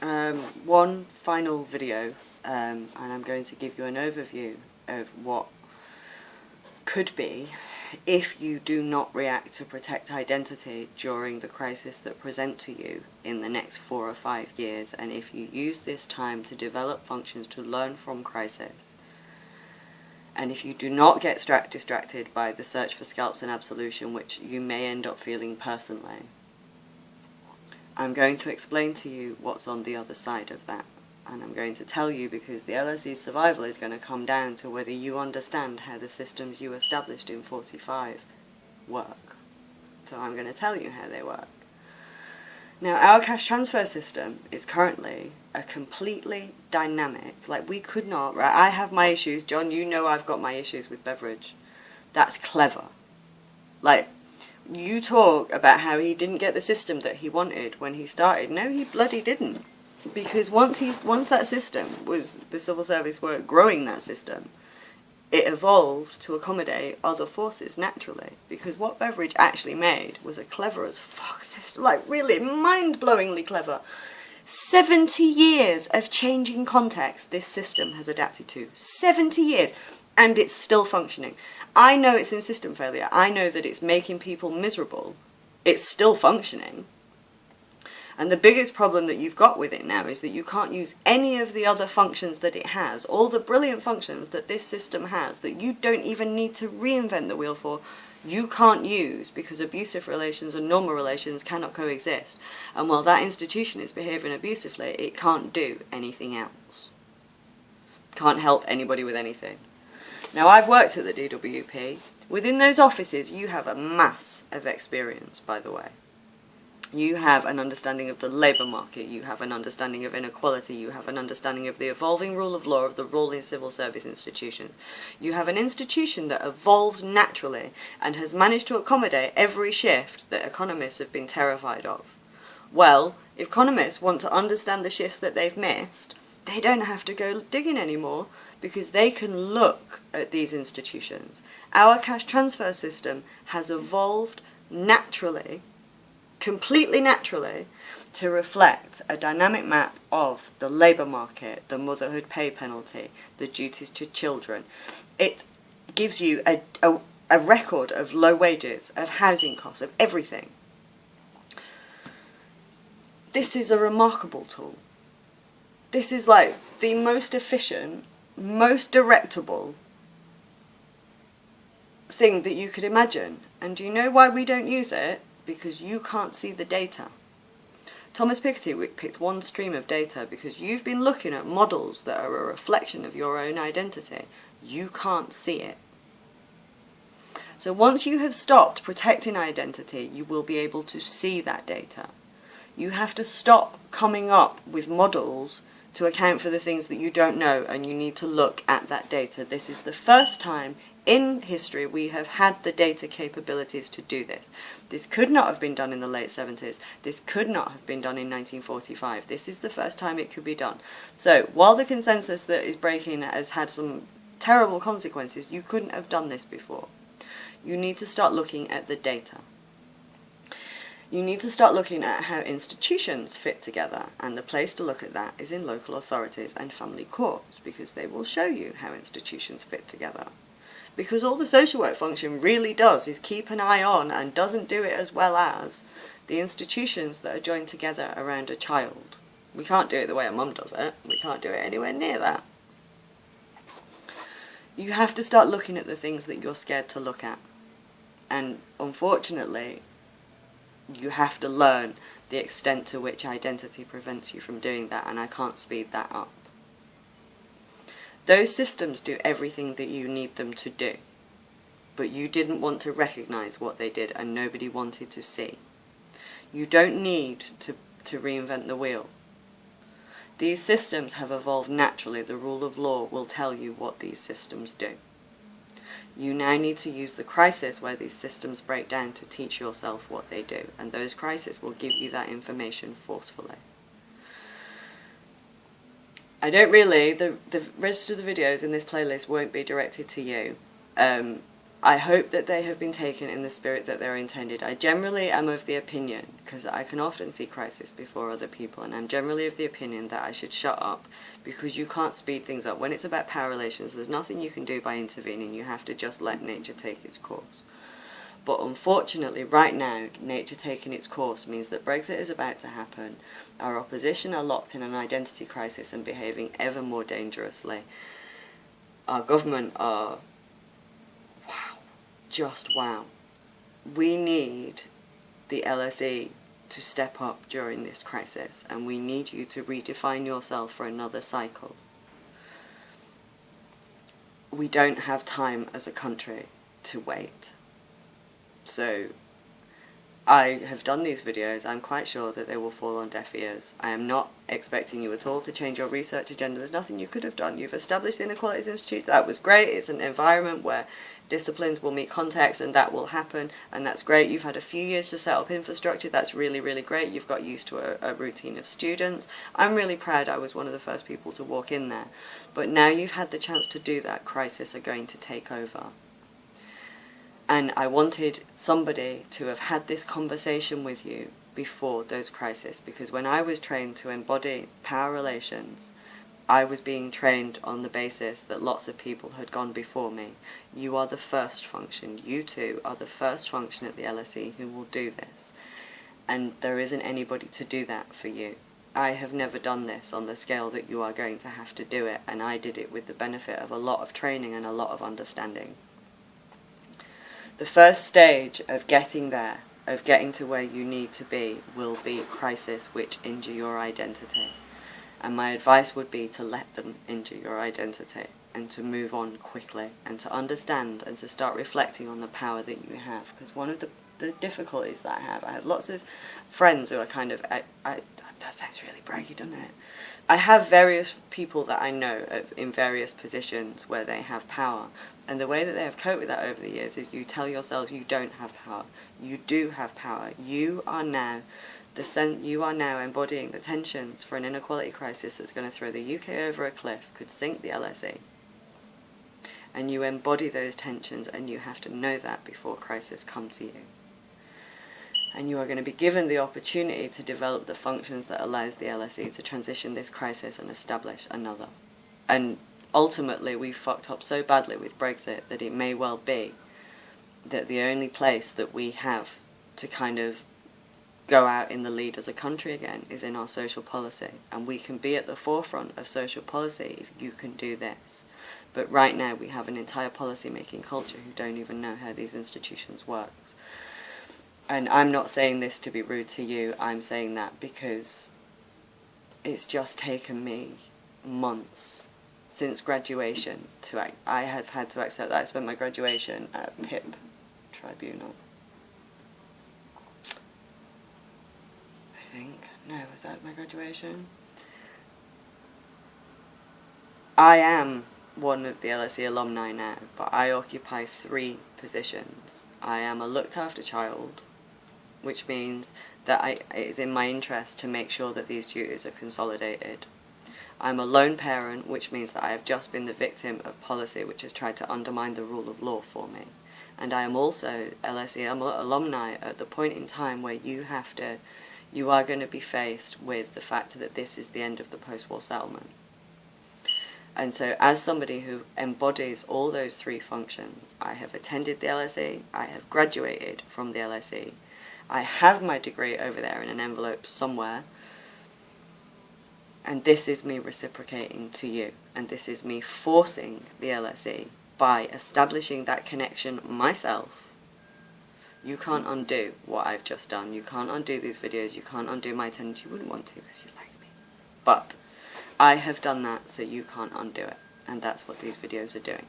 One final video, and I'm going to give you an overview of what could be if you do not react to protect identity during the crisis that present to you in the next 4 or 5 years, and if you use this time to develop functions to learn from crisis, and if you do not get distracted by the search for scalps and absolution, which you may end up feeling personally. I'm going to explain to you what's on the other side of that. And I'm going to tell you because the LSE survival is going to come down to whether you understand how the systems you established in 45 work. So I'm going to tell you how they work. Now, our cash transfer system is currently a completely dynamic, like we could not, right? I have my issues, John, you know I've got my issues with Beveridge. That's clever. Like, you talk about how he didn't get the system that he wanted when he started. No, he bloody didn't. Because once that system was, the civil service were growing that system, it evolved to accommodate other forces naturally. Because what Beveridge actually made was a clever as fuck system, like really mind-blowingly clever. 70 years of changing context this system has adapted to. 70 years. And it's still functioning. I know it's in system failure. I know that it's making people miserable. It's still functioning. And the biggest problem that you've got with it now is that you can't use any of the other functions that it has, all the brilliant functions that this system has, that you don't even need to reinvent the wheel for, you can't use because abusive relations and normal relations cannot coexist. And while that institution is behaving abusively, it can't do anything else. Can't help anybody with anything. Now, I've worked at the DWP. Within those offices, you have a mass of experience, by the way. You have an understanding of the labour market, you have an understanding of inequality, you have an understanding of the evolving rule of law, of the role in civil service institutions. You have an institution that evolves naturally and has managed to accommodate every shift that economists have been terrified of. Well, if economists want to understand the shifts that they've missed, they don't have to go digging anymore because they can look at these institutions. Our cash transfer system has evolved naturally, completely naturally, to reflect a dynamic map of the labour market, the motherhood pay penalty, the duties to children. It gives you a record of low wages, of housing costs, of everything. This is a remarkable tool. This is like the most efficient, most directable thing that you could imagine. And do you know why we don't use it? Because you can't see the data. Thomas Piketty picked one stream of data because you've been looking at models that are a reflection of your own identity. You can't see it. So once you have stopped protecting identity, you will be able to see that data. You have to stop coming up with models to account for the things that you don't know, and you need to look at that data. This is the first time in history we have had the data capabilities to do this. This could not have been done in the late 70s. This could not have been done in 1945. This is the first time it could be done. So while the consensus that is breaking has had some terrible consequences, you couldn't have done this before. You need to start looking at the data. You need to start looking at how institutions fit together, and the place to look at that is in local authorities and family courts, because they will show you how institutions fit together. Because all the social work function really does is keep an eye on, and doesn't do it as well as, the institutions that are joined together around a child. We can't do it the way a mum does it. We can't do it anywhere near that. You have to start looking at the things that you're scared to look at. And unfortunately, you have to learn the extent to which identity prevents you from doing that, and I can't speed that up. Those systems do everything that you need them to do, but you didn't want to recognise what they did, and nobody wanted to see. You don't need to reinvent the wheel. These systems have evolved naturally. The rule of law will tell you what these systems do. You now need to use the crisis where these systems break down to teach yourself what they do, and those crises will give you that information forcefully. I don't really, the rest of the videos in this playlist won't be directed to you. I hope that they have been taken in the spirit that they're intended. I generally am of the opinion, because I can often see crisis before other people, and I'm generally of the opinion that I should shut up, because you can't speed things up. When it's about power relations, there's nothing you can do by intervening. You have to just let nature take its course. But unfortunately, right now, nature taking its course means that Brexit is about to happen. Our opposition are locked in an identity crisis and behaving ever more dangerously. Our government are... wow. Just wow. We need the LSE to step up during this crisis, and we need you to redefine yourself for another cycle. We don't have time as a country to wait. So I have done these videos. I'm quite sure that they will fall on deaf ears. I am not expecting you at all to change your research agenda. There's nothing you could have done. You've established the Inequalities Institute. That was great. It's an environment where disciplines will meet context, and that will happen, and that's great. You've had a few years to set up infrastructure. That's really, really great. You've got used to a routine of students. I'm really proud I was one of the first people to walk in there. But now you've had the chance to do that, crises are going to take over. And I wanted somebody to have had this conversation with you before those crises, because when I was trained to embody power relations, I was being trained on the basis that lots of people had gone before me. You are the first function. You two are the first function at the LSE who will do this. And there isn't anybody to do that for you. I have never done this on the scale that you are going to have to do it, and I did it with the benefit of a lot of training and a lot of understanding. The first stage of getting there, of getting to where you need to be, will be crises which injure your identity. And my advice would be to let them injure your identity, and to move on quickly, and to understand and to start reflecting on the power that you have. Because one of the difficulties that I have lots of friends who are kind of, that sounds really braggy, doesn't it? I have various people that I know in various positions where they have power, and the way that they have coped with that over the years is you tell yourself you don't have power. You do have power. You are now embodying the tensions for an inequality crisis that's going to throw the UK over a cliff, could sink the LSE. And you embody those tensions, and you have to know that before crisis come to you. And you are going to be given the opportunity to develop the functions that allows the LSE to transition this crisis and establish another. And ultimately, we've fucked up so badly with Brexit that it may well be that the only place that we have to kind of go out in the lead as a country again is in our social policy. And we can be at the forefront of social policy if you can do this. But right now, we have an entire policy-making culture who don't even know how these institutions work. And I'm not saying this to be rude to you, I'm saying that because it's just taken me months since graduation I have had to accept that I spent my graduation at PIP Tribunal. I think. No, was that my graduation? I am one of the LSE alumni now, but I occupy 3 positions. I am a looked after child, which means that it is in my interest to make sure that these duties are consolidated. I'm a lone parent, which means that I have just been the victim of policy which has tried to undermine the rule of law for me. And I am also LSE alumni at the point in time where you are going to be faced with the fact that this is the end of the post-war settlement. And so as somebody who embodies all those 3 functions, I have attended the LSE, I have graduated from the LSE, I have my degree over there in an envelope somewhere, and this is me reciprocating to you, and this is me forcing the LSE by establishing that connection myself. You can't undo what I've just done. You can't undo these videos. You can't undo my attendance. You wouldn't want to because you like me. But I have done that, so you can't undo it, and that's what these videos are doing.